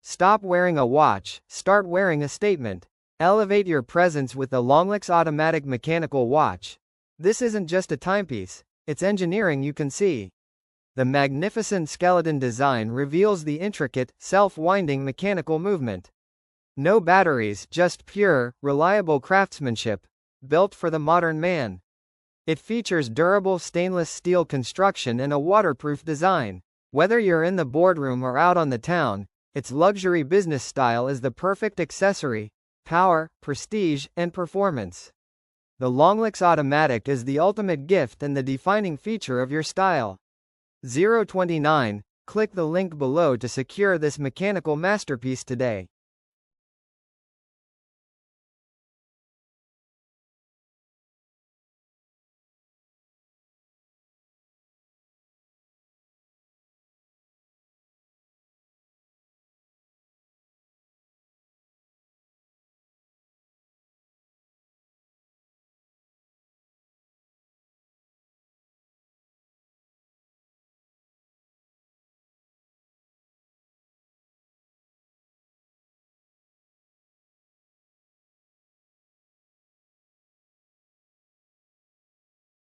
Stop wearing a watch, start wearing a statement. Elevate your presence with the Longlix Automatic Mechanical Watch. This isn't just a timepiece, it's engineering you can see. The magnificent skeleton design reveals the intricate, self-winding mechanical movement. No batteries, just pure, reliable craftsmanship, built for the modern man. It features durable stainless steel construction and a waterproof design. Whether you're in the boardroom or out on the town, its luxury business style is the perfect accessory: power, prestige, and performance. The Longlix Automatic is the ultimate gift and the defining feature of your style. 029. Click the link below to secure this mechanical masterpiece today.